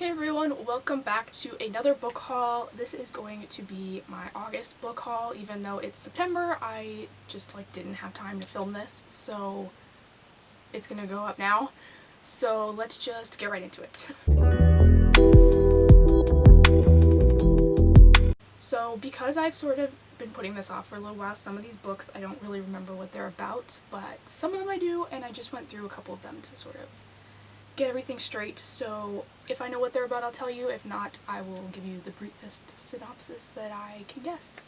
Hey everyone, welcome back to another book haul. This is going to be my August book haul. Even though it's September, I just didn't have time to film this, so it's gonna go up now. So let's just get right into it. So because I've sort of been putting this off for a little while, some of these books I don't really remember what they're about, but some of them I do, and I just went through a couple of them to sort of get everything straight. So if I know what they're about, I'll tell you. If not, I will give you the briefest synopsis that I can guess.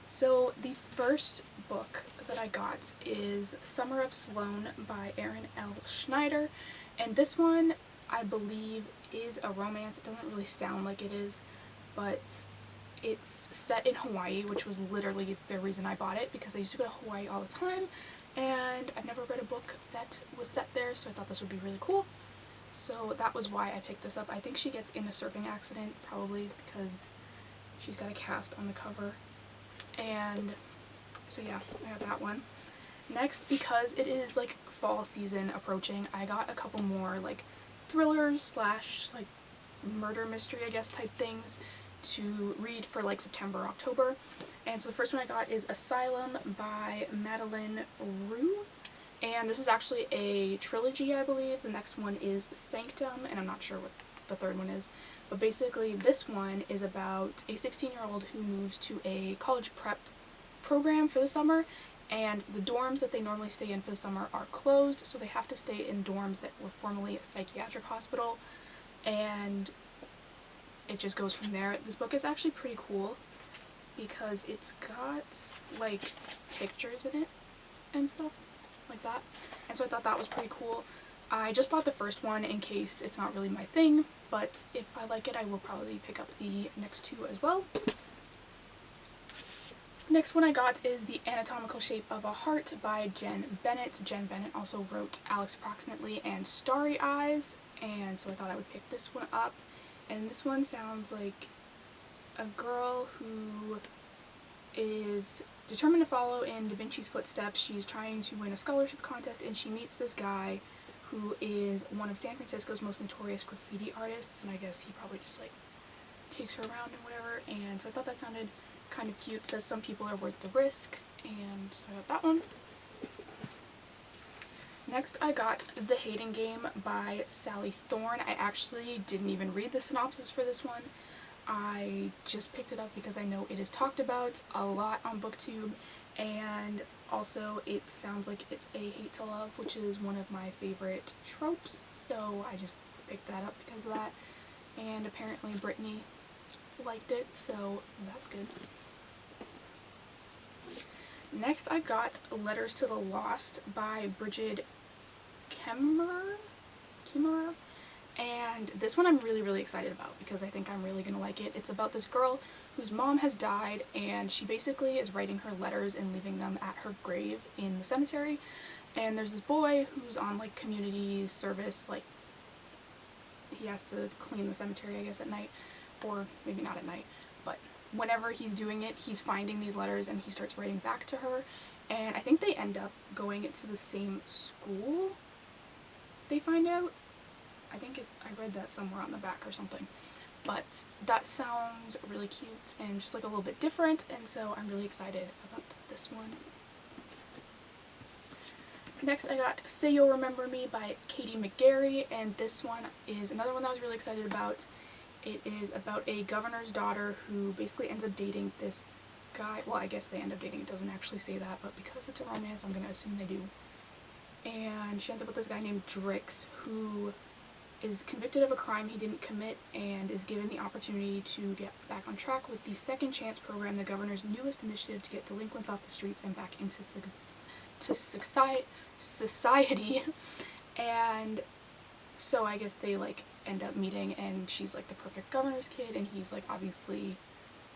So the first book that I got is Summer of Sloan by Erin L. Schneider, and this one I believe is a romance. It doesn't really sound like it is, but it's set in Hawaii, which was literally the reason I bought it, because I used to go to Hawaii all the time and I've never read a book that was set there, so I thought this would be really cool. So that was why I picked this up. I think she gets in a surfing accident, probably because she's got a cast on the cover. And so yeah, I got that one. Next, because it is fall season approaching, I got a couple more thrillers slash murder mystery, I guess, type things to read for September, October. And so the first one I got is Asylum by Madeline Rue, and this is actually a trilogy, I believe. The next one is Sanctum, and I'm not sure what the third one is, but basically this one is about a 16-year-old who moves to a college prep program for the summer, and the dorms that they normally stay in for the summer are closed, so they have to stay in dorms that were formerly a psychiatric hospital, and it just goes from there. This book is actually pretty cool because it's got pictures in it and stuff like that, and so I thought that was pretty cool. I just bought the first one in case it's not really my thing, but if I like it I will probably pick up the next two as well. Next one I got is The Anatomical Shape of a Heart by Jen Bennett. Jen Bennett also wrote Alex Approximately and Starry Eyes, and so I thought I would pick this one up. And this one sounds like a girl who is determined to follow in Da Vinci's footsteps. She's trying to win a scholarship contest, and she meets this guy who is one of San Francisco's most notorious graffiti artists, and I guess he probably just takes her around and whatever. And so I thought that sounded kind of cute. It says some people are worth the risk, and so I got that one. Next I got The Hating Game by Sally Thorne. I actually didn't even read the synopsis for this one. I just picked it up because I know it is talked about a lot on booktube, and also it sounds like it's a hate to love, which is one of my favorite tropes, so I just picked that up because of that. And apparently Brittany liked it, so that's good. Next I got Letters to the Lost by Bridget Kemmerer, and this one I'm really excited about because I think I'm really gonna like it. It's about this girl whose mom has died, and she basically is writing her letters and leaving them at her grave in the cemetery, and there's this boy who's on community service, he has to clean the cemetery I guess at night, or maybe not at night, but whenever he's doing it he's finding these letters and he starts writing back to her, and I think they end up going to the same school, they find out. I think I read that somewhere on the back or something, but that sounds really cute and just a little bit different, and so I'm really excited about this one. Next I got Say You'll Remember Me by Katie McGarry, and this one is another one that I was really excited about. It is about a governor's daughter who basically ends up dating this guy. Well, I guess they end up dating, it doesn't actually say that, but because it's a romance I'm gonna assume they do. And she ends up with this guy named Drix, who is convicted of a crime he didn't commit and is given the opportunity to get back on track with the Second Chance program, the governor's newest initiative to get delinquents off the streets and back into society. And so I guess they end up meeting, and she's the perfect governor's kid, and he's obviously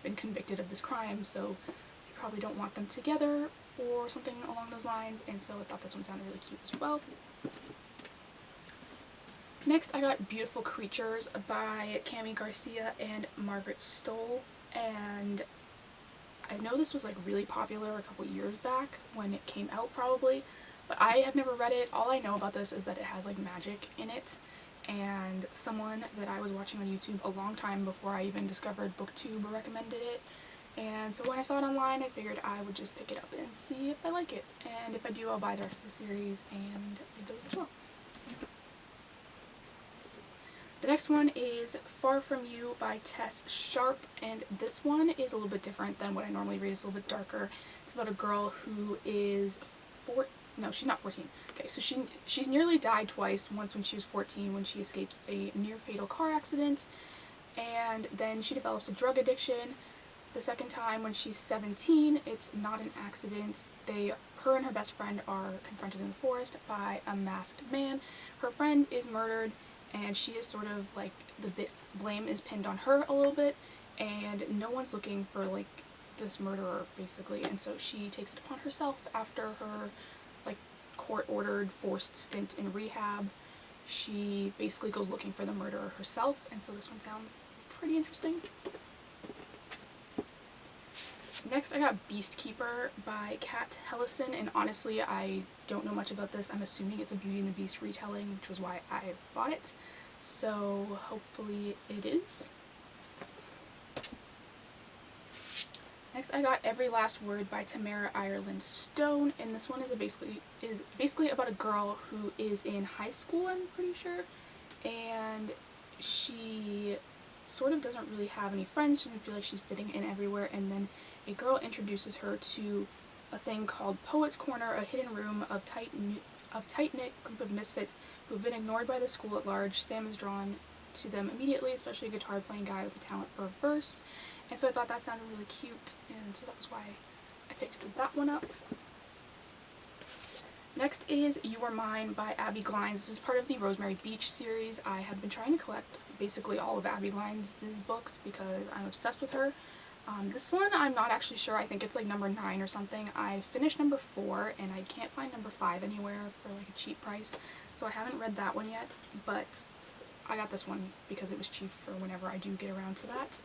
been convicted of this crime, so they probably don't want them together or something along those lines, and so I thought this one sounded really cute as well. Next I got Beautiful Creatures by Cami Garcia and Margaret Stoll, and I know this was really popular a couple years back when it came out probably, but I have never read it. All I know about this is that it has magic in it, and someone that I was watching on YouTube a long time before I even discovered booktube recommended it. And so when I saw it online, I figured I would just pick it up and see if I like it. And if I do, I'll buy the rest of the series and read those as well. The next one is Far From You by Tess Sharp, and this one is a little bit different than what I normally read. It's a little bit darker. It's about a girl who is no, she's not 14. Okay, so she's nearly died twice. Once when she was 14 when she escapes a near-fatal car accident, and then she develops a drug addiction. The second time when she's 17, it's not an accident. Her and her best friend are confronted in the forest by a masked man. Her friend is murdered, and she is sort of like, the blame is pinned on her a little bit, and no one's looking for like this murderer basically, and so she takes it upon herself after her like court-ordered forced stint in rehab. She basically goes looking for the murderer herself, and so this one sounds pretty interesting. Next I got Beast Keeper by Kat Hellison, and honestly I don't know much about this. I'm assuming it's a Beauty and the Beast retelling, which was why I bought it, so hopefully it is. Next I got Every Last Word by Tamara Ireland Stone, and this one is basically about a girl who is in high school, I'm pretty sure, and she sort of doesn't really have any friends. She doesn't feel like she's fitting in everywhere, and then a girl introduces her to a thing called Poets Corner, a hidden room of tight-knit group of misfits who have been ignored by the school at large. Sam is drawn to them immediately, especially a guitar-playing guy with a talent for a verse, and so I thought that sounded really cute, and so that was why I picked that one up. Next is You Are Mine by Abby Glines. This is part of the Rosemary Beach series. I have been trying to collect basically all of Abby Glines' books because I'm obsessed with her. This one I'm not actually sure. I think it's like number 9 or something. I finished number 4 and I can't find number 5 anywhere for like a cheap price, so I haven't read that one yet, but I got this one because it was cheap for whenever I do get around to that.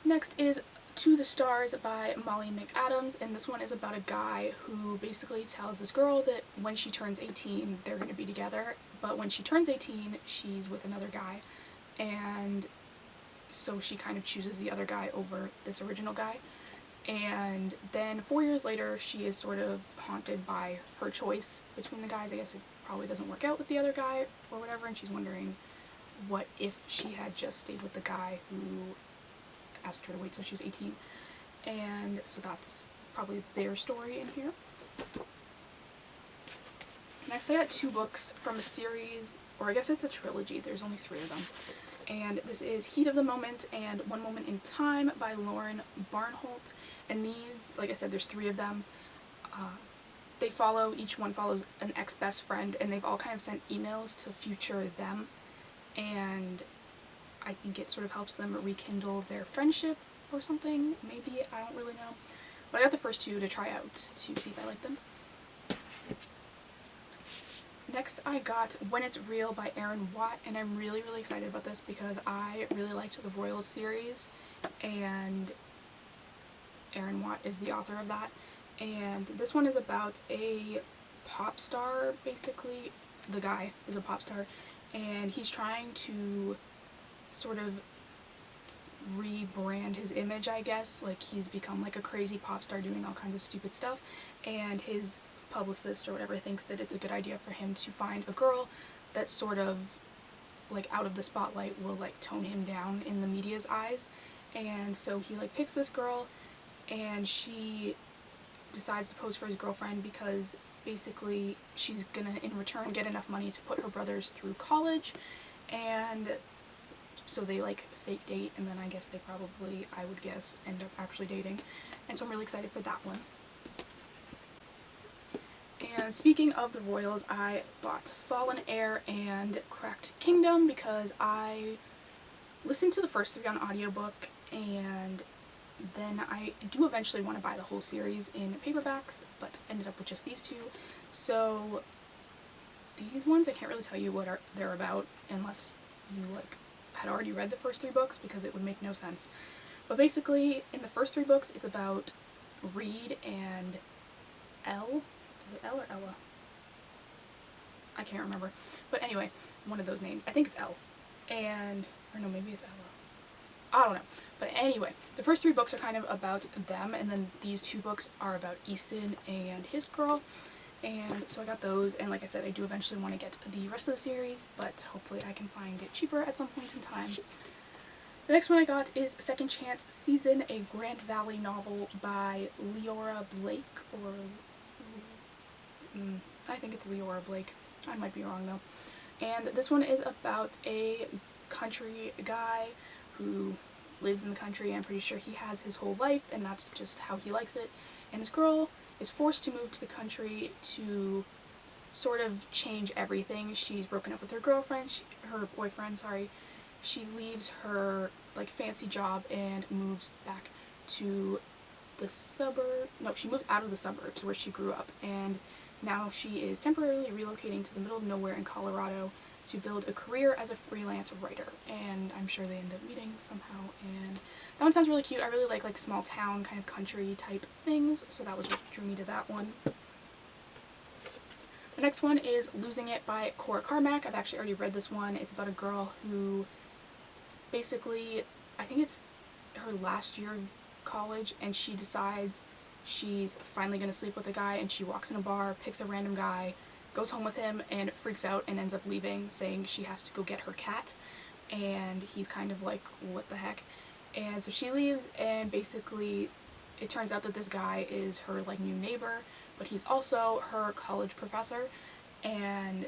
Next is To the Stars by Molly McAdams, and this one is about a guy who basically tells this girl that when she turns 18 they're going to be together, but when she turns 18 she's with another guy, and so she kind of chooses the other guy over this original guy, and then 4 years later she is sort of haunted by her choice between the guys. I guess it probably doesn't work out with the other guy or whatever, and she's wondering what if she had just stayed with the guy who asked her to wait till she was 18, and so that's probably their story in here. Next I got 2 books from a series, or I guess it's a trilogy, there's only 3 of them, and this is Heat of the Moment and One Moment in Time by Lauren Barnholt, and these, like I said, there's 3 of them. Each one follows an ex-best friend, and they've all kind of sent emails to future them, and I think it sort of helps them rekindle their friendship or something, maybe, I don't really know. But I got the first 2 to try out to see if I like them. Next I got When It's Real by Erin Watt, and I'm really excited about this because I really liked the Royals series, and Erin Watt is the author of that. And this one is about a pop star, basically. The guy is a pop star, and he's trying to sort of rebrand his image, I guess. Like, he's become like a crazy pop star doing all kinds of stupid stuff, and his publicist or whatever thinks that it's a good idea for him to find a girl that's sort of like out of the spotlight, will like tone him down in the media's eyes. And so he like picks this girl, and she decides to pose for his girlfriend because basically she's gonna in return get enough money to put her brothers through college, and so they like fake date, and then I guess they probably, I would guess, end up actually dating, and so I'm really excited for that one. And speaking of the Royals, I bought Fallen Heir and Cracked Kingdom because I listened to the first 3 on audiobook, and then I do eventually want to buy the whole series in paperbacks, but ended up with just these 2. So these ones I can't really tell you what they're about unless you like had already read the first 3 books, because it would make no sense. But basically in the first 3 books it's about Reed and Elle. Is it Elle or Ella? I can't remember. But anyway, one of those names. I think it's L. And, or no, maybe it's Ella. I don't know. But anyway, the first 3 books are kind of about them, and then these 2 books are about Easton and his girl. And so I got those, and like I said, I do eventually want to get the rest of the series, but hopefully I can find it cheaper at some point in time. The next one I got is Second Chance Season, a Grand Valley novel by Leora Blake, or I think it's Leora Blake. I might be wrong though. And this one is about a country guy who lives in the country. I'm pretty sure he has his whole life and that's just how he likes it. And his girl is forced to move to the country to sort of change everything. She's broken up with her boyfriend. She leaves her like fancy job and moves back to the suburb. No, she moved out of the suburbs where she grew up, and now she is temporarily relocating to the middle of nowhere in Colorado to build a career as a freelance writer, and I'm sure they end up meeting somehow, and that one sounds really cute. I really like small town kind of country type things, so that was what drew me to that one. The next one is Losing It by Cora Carmack. I've actually already read this one. It's about a girl who basically, I think it's her last year of college, and she decides she's finally going to sleep with a guy, and she walks in a bar, picks a random guy, goes home with him, and freaks out and ends up leaving, saying she has to go get her cat, and he's kind of like, what the heck? And so she leaves, and basically it turns out that this guy is her like new neighbor, but he's also her college professor, and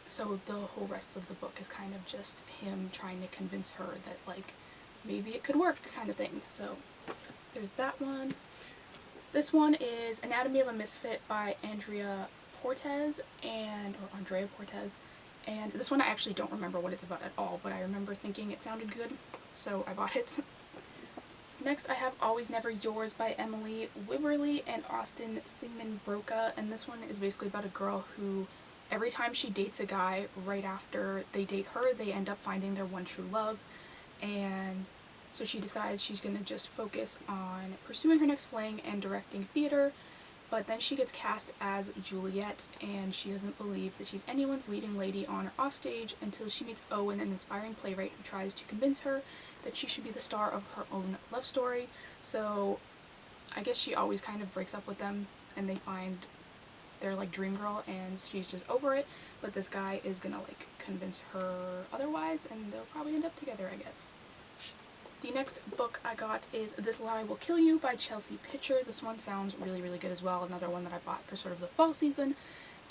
so the whole rest of the book is kind of just him trying to convince her that like maybe it could work kind of thing. So there's that one. This one is Anatomy of a Misfit by Andrea Portes, and this one I actually don't remember what it's about at all, but I remember thinking it sounded good, so I bought it. Next I have Always Never Yours by Emily Wibberley and Austin Sigmund Broca, and this one is basically about a girl who every time she dates a guy, right after they date her, they end up finding their one true love, and so she decides she's going to just focus on pursuing her next fling and directing theater, but then she gets cast as Juliet, and she doesn't believe that she's anyone's leading lady on or off stage until she meets Owen, an inspiring playwright who tries to convince her that she should be the star of her own love story. So I guess she always kind of breaks up with them, and they find their like dream girl, and she's just over it, but this guy is gonna like convince her otherwise, and they'll probably end up together, I guess. The next book I got is This Lie Will Kill You by Chelsea Pitcher. This one sounds really, really good as well. Another one that I bought for sort of the fall season.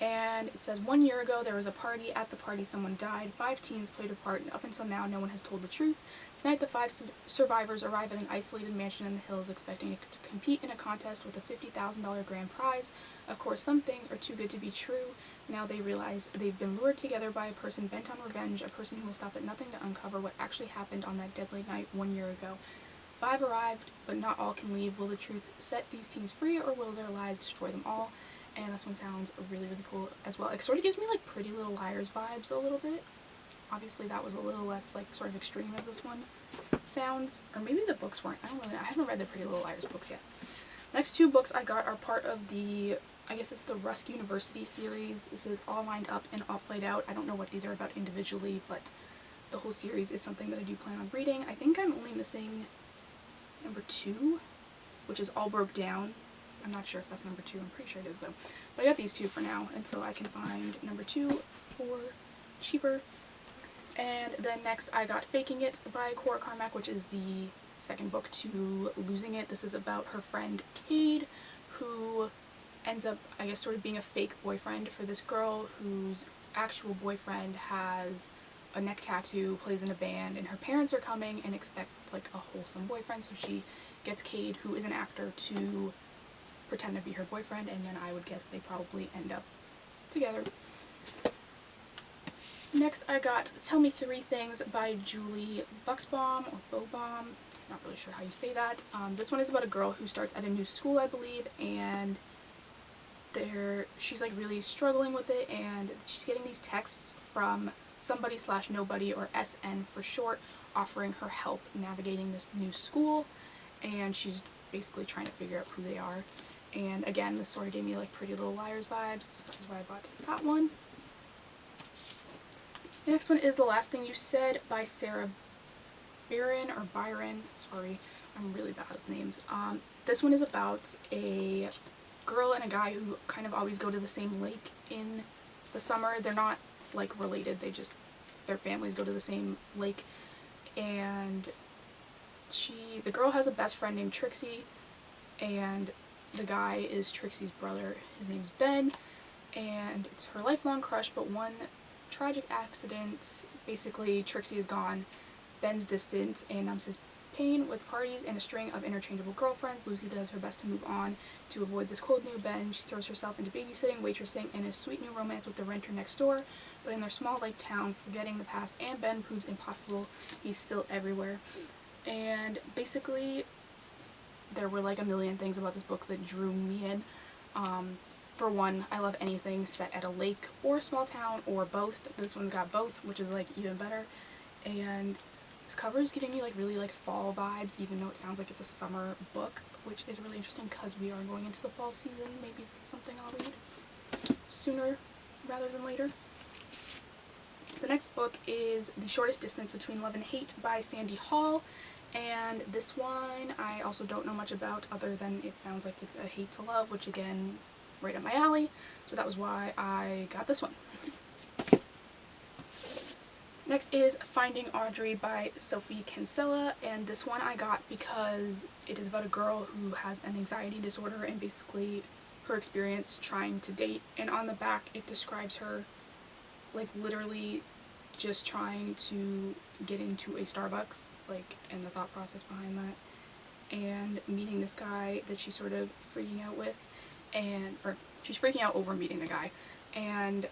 And it says, 1 year ago there was a party. At the party someone died. 5 teens played a part, and up until now no one has told the truth. Tonight the 5 survivors arrive at an isolated mansion in the hills, expecting to compete in a contest with a $50,000 grand prize. Of course, some things are too good to be true. Now they realize they've been lured together by a person bent on revenge, a person who will stop at nothing to uncover what actually happened on that deadly night 1 year ago. 5 arrived, but not all can leave. Will the truth set these teens free, or will their lies destroy them all? And this one sounds really, really cool as well. It sort of gives me like Pretty Little Liars vibes a little bit. Obviously that was a little less like sort of extreme as this one sounds, or maybe the books weren't. I don't really know. I haven't read the Pretty Little Liars books yet. Next 2 books I got are part of the, I guess it's the Rusk University series. This is All Lined Up and All Played Out. I don't know what these are about individually, but the whole series is something that I do plan on reading. I think I'm only missing number 2, which is All Broke Down. I'm not sure if that's number 2, I'm pretty sure it is though. But I got these 2 for now until I can find number 2 for cheaper. And then next I got Faking It by Cora Carmack, which is the second book to Losing It. This is about her friend Cade, who ends up, I guess, sort of being a fake boyfriend for this girl whose actual boyfriend has a neck tattoo, plays in a band, and her parents are coming and expect like a wholesome boyfriend, so she gets Cade, who is an actor, to pretend to be her boyfriend, and then I would guess they probably end up together. Next I got Tell Me 3 Things by Julie Buxbaum, or Bobaum, not really sure how you say that. This one is about a girl who starts at a new school, I believe, and she's like really struggling with it, and she's getting these texts from somebody / nobody, or SN for short, offering her help navigating this new school, and she's basically trying to figure out who they are. And again, this sort of gave me like Pretty Little Liars vibes, so that's why I bought that one. The next one is The Last Thing You Said by Sarah Byron. Sorry, I'm really bad at names. This one is about a girl and a guy who kind of always go to the same lake in the summer. They're not like related, their families go to the same lake, and the girl has a best friend named Trixie, and the guy is Trixie's brother. His name's Ben, and it's her lifelong crush, but one tragic accident, basically Trixie is gone, Ben's distant and numbs his pain with parties and a string of interchangeable girlfriends. Lucy does her best to move on to avoid this cold new Ben. She throws herself into babysitting, waitressing, and a sweet new romance with the renter next door, but in their small lake town, forgetting the past and Ben proves impossible. He's still everywhere. And basically, there were like a million things about this book that drew me in. For one, I love anything set at a lake or a small town or both. This one's got both, which is like even better. And this cover is giving me like really like fall vibes, even though it sounds like it's a summer book, which is really interesting because we are going into the fall season. Maybe this is something I'll read sooner rather than later. The next book is The Shortest Distance Between Love and Hate by Sandy Hall. And this one I also don't know much about, other than it sounds like it's a hate to love, which again, right up my alley. So that was why I got this one. Next is Finding Audrey by Sophie Kinsella, and this one I got because it is about a girl who has an anxiety disorder and basically her experience trying to date, and on the back it describes her like literally just trying to get into a Starbucks, like, and the thought process behind that, and meeting this guy that she's sort of freaking out with, or she's freaking out over meeting the guy, and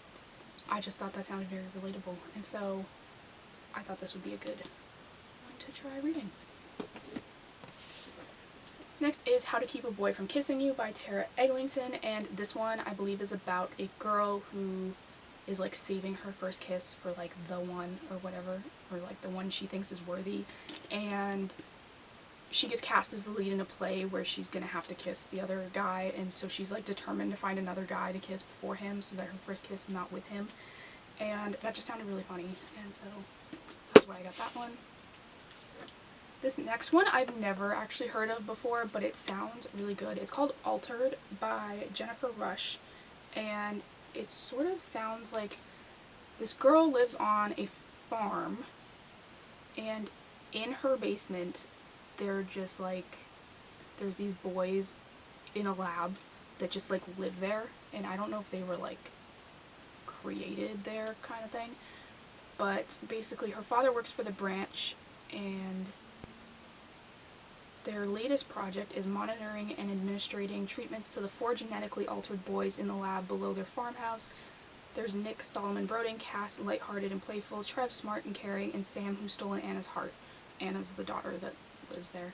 I just thought that sounded very relatable, and so I thought this would be a good one to try reading. Next is How to Keep a Boy from Kissing You by Tara Eglinton, and this one I believe is about a girl who is like saving her first kiss for like the one or whatever, or like the one she thinks is worthy, and she gets cast as the lead in a play where she's gonna have to kiss the other guy, and so she's like determined to find another guy to kiss before him so that her first kiss is not with him, and that just sounded really funny, and so that's why I got that one. This next one I've never actually heard of before, but it sounds really good. It's called Altered by Jennifer Rush, and it sort of sounds like this girl lives on a farm, and in her basement they're just like, there's these boys in a lab that just like live there, and I don't know if they were like created there kind of thing, but basically her father works for the branch, and their latest project is monitoring and administrating treatments to the 4 genetically altered boys in the lab below their farmhouse. There's Nick, Solomon, Broding, Cass, lighthearted and playful, Trev, smart and caring, and Sam, who's stolen Anna's heart. Anna's the daughter that lives there.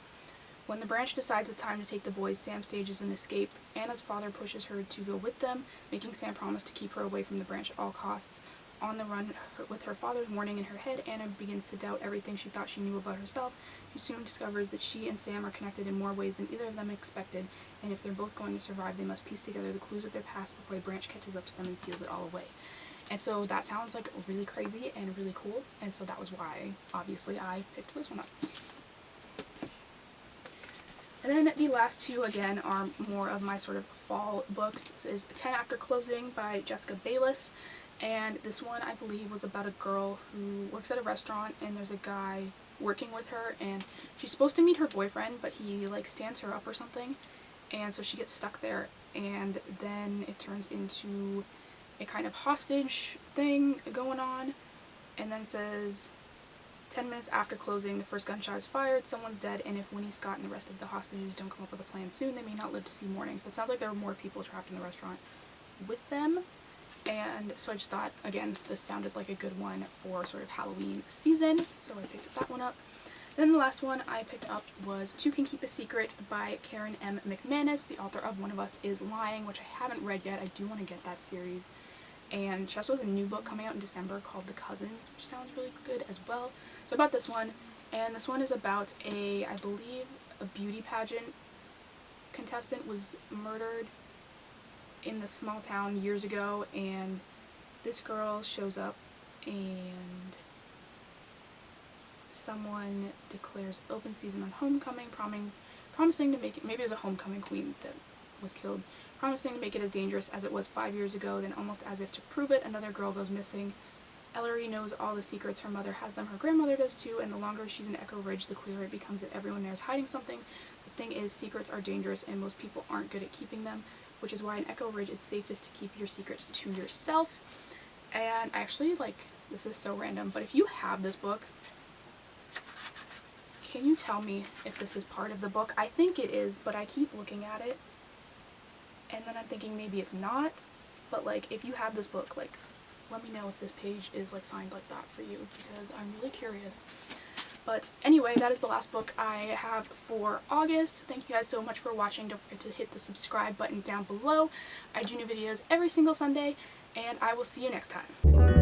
When the branch decides it's time to take the boys, Sam stages an escape. Anna's father pushes her to go with them, making Sam promise to keep her away from the branch at all costs. On the run, with her father's warning in her head, Anna begins to doubt everything she thought she knew about herself. She soon discovers that she and Sam are connected in more ways than either of them expected, and if they're both going to survive, they must piece together the clues of their past before a branch catches up to them and seals it all away. And so that sounds like really crazy and really cool, and so that was why, obviously, I picked this one up. And then the last two, again, are more of my sort of fall books. This is 10 After Closing by Jessica Bayless, and this one, I believe, was about a girl who works at a restaurant, and there's a guy working with her, and she's supposed to meet her boyfriend, but he, like, stands her up or something, and so she gets stuck there, and then it turns into a kind of hostage thing going on, and then it says, 10 minutes after closing, the first gunshot is fired, someone's dead, and if Winnie, Scott, and the rest of the hostages don't come up with a plan soon, they may not live to see morning. So it sounds like there are more people trapped in the restaurant with them, and so I just thought, again, this sounded like a good one for sort of Halloween season, so I picked that one up. Then the last one I picked up was Two Can Keep a Secret by Karen M. McManus, the author of One of Us is Lying, which I haven't read yet. I do want to get that series. And she also has a new book coming out in December called The Cousins, which sounds really good as well. So I bought this one, and this one is about I believe, a beauty pageant contestant was murdered in the small town years ago, and this girl shows up and someone declares open season on homecoming, promising to make it, maybe it was a homecoming queen that was killed, promising to make it as dangerous as it was 5 years ago. Then, almost as if to prove it, another girl goes missing. Ellery knows all the secrets. Her mother has them, her grandmother does too, and the longer she's in Echo Ridge, the clearer it becomes that everyone there is hiding something. The thing is, secrets are dangerous and most people aren't good at keeping them, which is why in Echo Ridge it's safest to keep your secrets to yourself. And actually, like, this is so random, but if you have this book, can you tell me if this is part of the book? I think it is, but I keep looking at it, and then I'm thinking maybe it's not, but, like, if you have this book, like, let me know if this page is, like, signed like that for you, because I'm really curious. But anyway, that is the last book I have for August. Thank you guys so much for watching. Don't forget to hit the subscribe button down below. I do new videos every single Sunday, and I will see you next time.